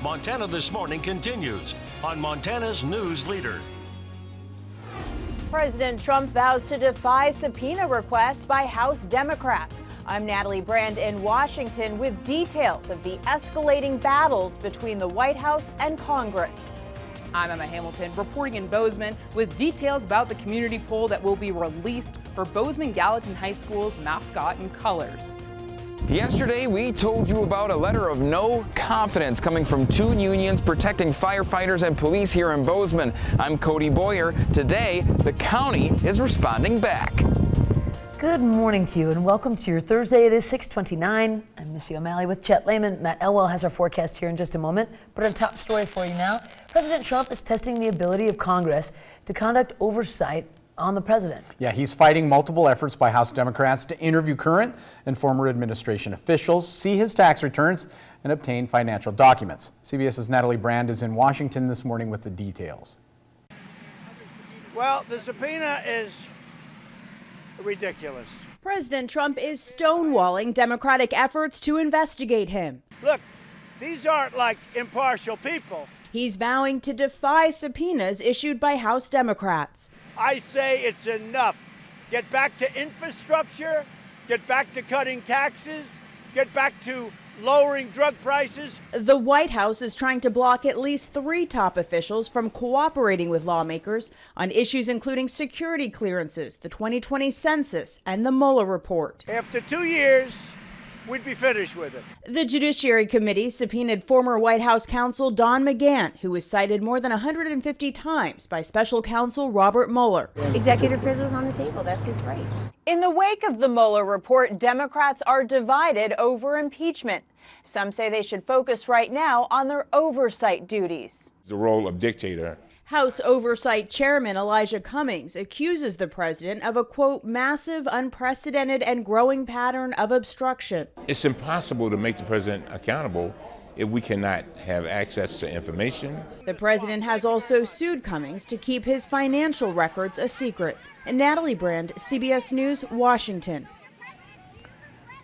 Montana This Morning continues on Montana's News Leader. President Trump vows to defy subpoena requests by House Democrats. I'm Natalie Brand in Washington with details of the escalating battles between the White House and Congress. I'm Emma Hamilton reporting in Bozeman with details about the community poll that will be released for Bozeman Gallatin High School's mascot and colors. Yesterday, we told you about a letter of no confidence coming from two unions protecting firefighters and police here in Bozeman. I'm Cody Boyer. Today, the county is responding back. Good morning to you and welcome to your Thursday. It is 6:29. I'm Missy O'Malley with Chet Lehman. Matt Elwell has our forecast here in just a moment. But a top story for you now. President Trump is testing the ability of Congress to conduct oversight on the president. Yeah, he's fighting multiple efforts by House Democrats to interview current and former administration officials, see his tax returns, and obtain financial documents. CBS's Natalie Brand is in Washington this morning with the details. Well, the subpoena is ridiculous. President Trump is stonewalling Democratic efforts to investigate him. Look, these aren't like impartial people. He's vowing to defy subpoenas issued by House Democrats. I say it's enough. Get back to infrastructure, get back to cutting taxes, get back to lowering drug prices. The White House is trying to block at least 3 top officials from cooperating with lawmakers on issues including security clearances, the 2020 census, and the Mueller report. After 2 years, we'd be finished with it. The Judiciary Committee subpoenaed former White House counsel Don McGahn, who was cited more than 150 times by special counsel Robert Mueller. Executive privilege is on the table. That's his right. In the wake of the Mueller report, Democrats are divided over impeachment. Some say they should focus right now on their oversight duties. The role of dictator. House Oversight Chairman Elijah Cummings accuses the president of a, quote, massive, unprecedented, and growing pattern of obstruction. It's impossible to make the president accountable if we cannot have access to information. The president has also sued Cummings to keep his financial records a secret. And Natalie Brand, CBS News, Washington.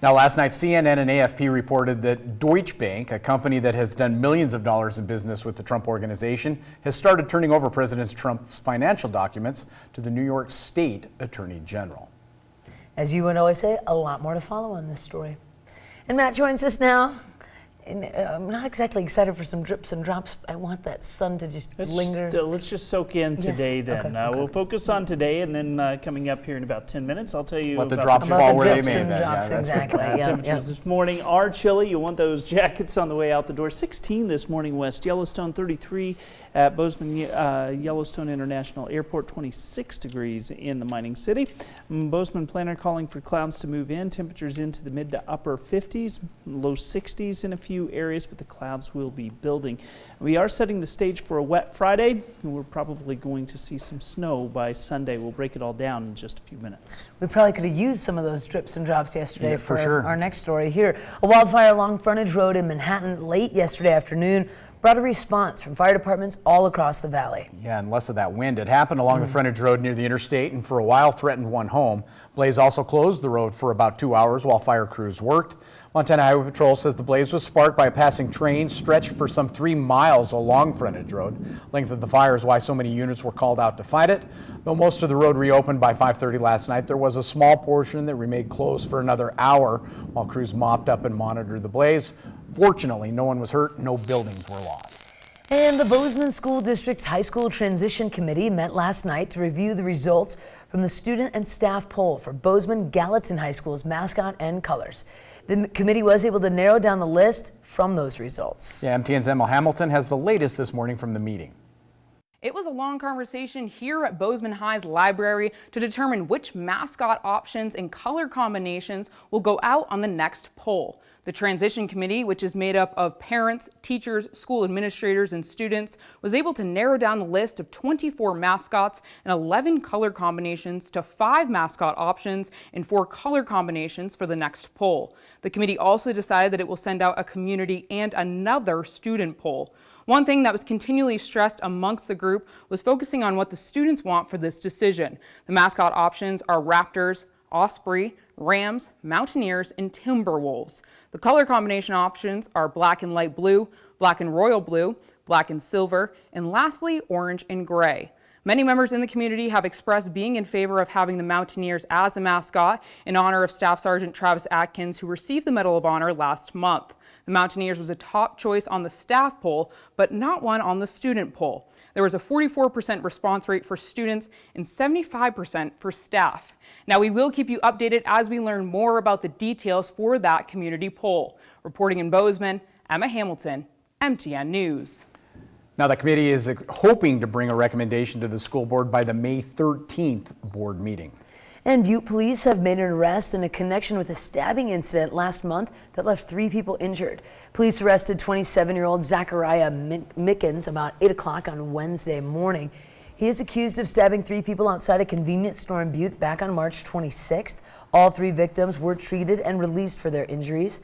Now, last night, CNN and AFP reported that Deutsche Bank, a company that has done millions of dollars in business with the Trump organization, has started turning over President Trump's financial documents to the New York State Attorney General. As you would always say, a lot more to follow on this story. And Matt joins us now. And I'm not exactly excited for some drips and drops. I want that sun to just linger. Let's just soak in today then. Okay. We'll focus on today, and then coming up here in about 10 minutes, I'll tell you Let the about drops fall where they may. Exactly. Temperatures this morning are chilly. You'll want those jackets on the way out the door. 16 this morning west Yellowstone, 33 at Bozeman Yellowstone International Airport, 26 degrees in the mining city. Bozeman planner calling for clouds to move in. Temperatures into the mid to upper 50s, low 60s in a few areas, but the clouds will be building. We are setting the stage for a wet Friday, and we're probably going to see some snow by Sunday. We'll break it all down in just a few minutes. We probably could have used some of those drips and drops yesterday for sure. Our next story here. A wildfire along Frontage Road in Manhattan late yesterday afternoon brought a response from fire departments all across the valley. Yeah, and less of that wind. It happened along the frontage road near the interstate and for a while threatened one home. Blaze also closed the road for about 2 hours while fire crews worked. Montana Highway Patrol says the blaze was sparked by a passing train stretched for some 3 miles along frontage road. Length of the fire is why so many units were called out to fight it. Though most of the road reopened by 5:30 last night, there was a small portion that remained closed for another hour while crews mopped up and monitored the blaze. Fortunately, no one was hurt, no buildings were lost. And the Bozeman School District's High School Transition Committee met last night to review the results from the student and staff poll for Bozeman Gallatin High School's mascot and colors. The committee was able to narrow down the list from those results. Yeah, MTN's Emma Hamilton has the latest this morning from the meeting. It was a long conversation here at Bozeman High's library to determine which mascot options and color combinations will go out on the next poll. The transition committee, which is made up of parents, teachers, school administrators, and students, was able to narrow down the list of 24 mascots and 11 color combinations to 5 mascot options and 4 color combinations for the next poll. The committee also decided that it will send out a community and another student poll. One thing that was continually stressed amongst the group was focusing on what the students want for this decision. The mascot options are raptors, Osprey, Rams, Mountaineers, and Timberwolves. The color combination options are black and light blue, black and royal blue, black and silver, and lastly, orange and gray. Many members in the community have expressed being in favor of having the Mountaineers as the mascot in honor of Staff Sergeant Travis Atkins, who received the Medal of Honor last month. The Mountaineers was a top choice on the staff poll, but not one on the student poll. There was a 44% response rate for students and 75% for staff. Now, we will keep you updated as we learn more about the details for that community poll. Reporting in Bozeman, Emma Hamilton, MTN News. Now, the committee is hoping to bring a recommendation to the school board by the May 13th board meeting. And Butte police have made an arrest in a connection with a stabbing incident last month that left 3 people injured. Police arrested 27-year-old Zachariah Mickens about 8 o'clock on Wednesday morning. He is accused of stabbing 3 people outside a convenience store in Butte back on March 26th. All 3 victims were treated and released for their injuries.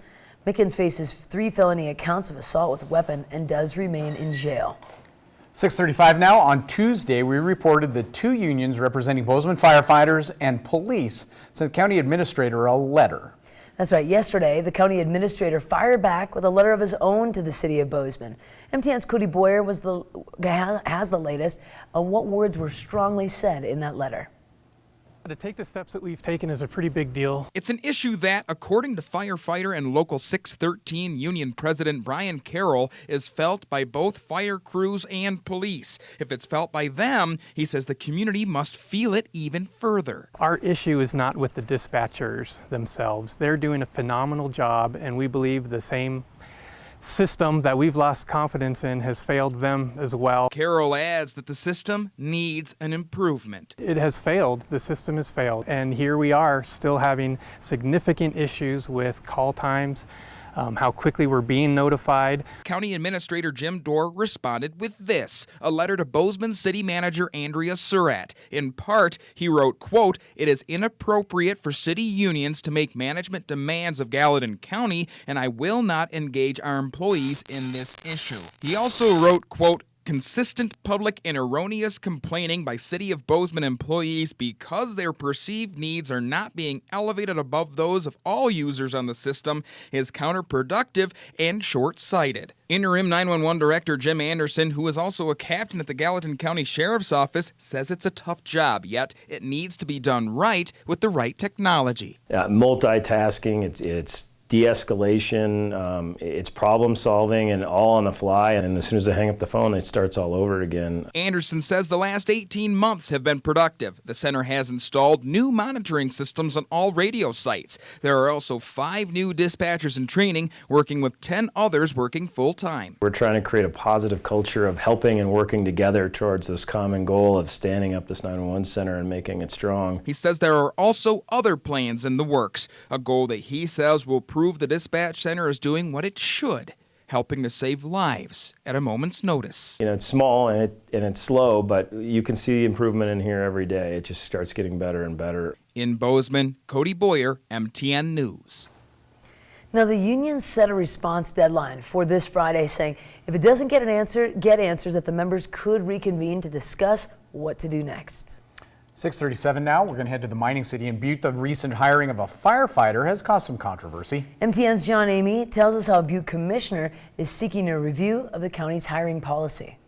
Mickens faces 3 felony accounts of assault with a weapon and does remain in jail. 6:35 now. On Tuesday, we reported that 2 unions representing Bozeman firefighters and police sent county administrator a letter. That's right. Yesterday, the county administrator fired back with a letter of his own to the city of Bozeman. MTN's Cody Boyer has the latest on what words were strongly said in that letter. To take the steps that we've taken is a pretty big deal. It's an issue that, according to firefighter and Local 613 Union President Brian Carroll, is felt by both fire crews and police. If it's felt by them, he says the community must feel it even further. Our issue is not with the dispatchers themselves. They're doing a phenomenal job, and we believe the same system that we've lost confidence in has failed them as well. Carroll adds that the system needs an improvement. It has failed. The system has failed. And here we are still having significant issues with call times, how quickly we're being notified. County Administrator Jim Dorr responded with this, a letter to Bozeman City Manager Andrea Surratt. In part, he wrote, quote, "It is inappropriate for city unions to make management demands of Gallatin County, and I will not engage our employees in this issue." He also wrote, quote, "Consistent public and erroneous complaining by City of Bozeman employees because their perceived needs are not being elevated above those of all users on the system is counterproductive and short-sighted." Interim 911 Director Jim Anderson, who is also a captain at the Gallatin County Sheriff's Office, says it's a tough job, yet it needs to be done right with the right technology. Multitasking, it's de-escalation, it's problem solving and all on the fly, and as soon as I hang up the phone it starts all over again. Anderson says the last 18 months have been productive. The center has installed new monitoring systems on all radio sites. There are also 5 new dispatchers in training, working with 10 others working full-time. We're trying to create a positive culture of helping and working together towards this common goal of standing up this 911 center and making it strong. He says there are also other plans in the works, a goal that he says will prove the dispatch center is doing what it should, helping to save lives at a moment's notice. You know, it's small and it's slow, but you can see improvement in here every day. It just starts getting better and better. In Bozeman, Cody Boyer, MTN News. Now, the union set a response deadline for this Friday, saying if it doesn't get answers, that the members could reconvene to discuss what to do next. 6:37 now. We're going to head to the mining city in Butte. The recent hiring of a firefighter has caused some controversy. MTN's John Amy tells us how a Butte commissioner is seeking a review of the county's hiring policy.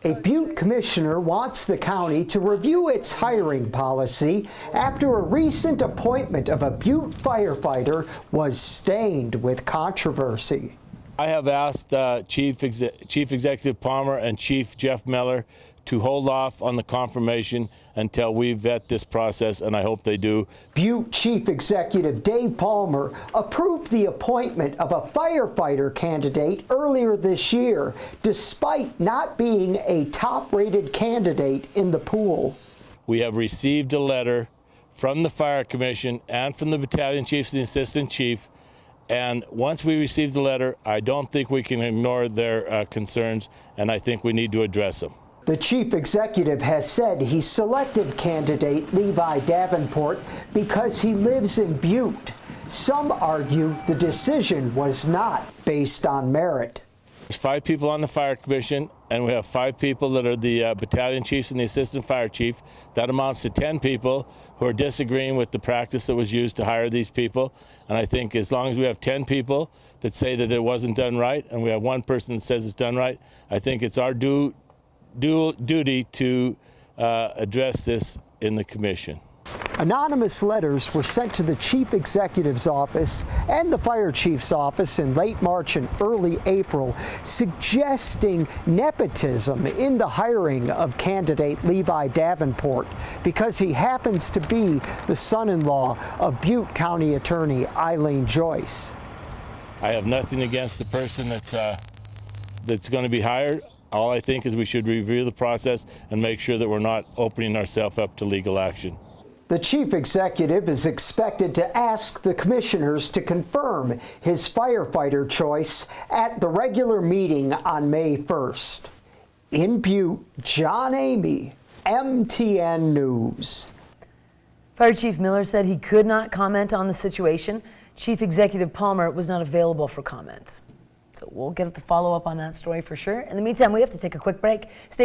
A Butte commissioner wants the county to review its hiring policy after a recent appointment of a Butte firefighter was stained with controversy. I have asked Chief Executive Palmer and Chief Jeff Miller to hold off on the confirmation until we vet this process, and I hope they do. Butte Chief Executive Dave Palmer approved the appointment of a firefighter candidate earlier this year, despite not being a top-rated candidate in the pool. We have received a letter from the Fire Commission and from the battalion chiefs and the assistant chief, and once we receive the letter, I don't think we can ignore their concerns, and I think we need to address them. The chief executive has said he selected candidate Levi Davenport because he lives in Butte. Some argue the decision was not based on merit. There's 5 people on the fire commission, and we have 5 people that are the battalion chiefs and the assistant fire chief. That amounts to 10 people who are disagreeing with the practice that was used to hire these people. And I think as long as we have 10 people that say that it wasn't done right, and we have 1 person that says it's done right, I think it's our duty to address this in the commission. Anonymous letters were sent to the chief executive's office and the fire chief's office in late March and early April, suggesting nepotism in the hiring of candidate Levi Davenport because he happens to be the son-in-law of Butte County Attorney Eileen Joyce. I have nothing against the person that's going to be hired. All I think is we should review the process and make sure that we're not opening ourselves up to legal action. The chief executive is expected to ask the commissioners to confirm his firefighter choice at the regular meeting on May 1st. In Butte, John Amy, MTN News. Fire Chief Miller said he could not comment on the situation. Chief Executive Palmer was not available for comment. So we'll get the follow-up on that story for sure. In the meantime, we have to take a quick break. Stay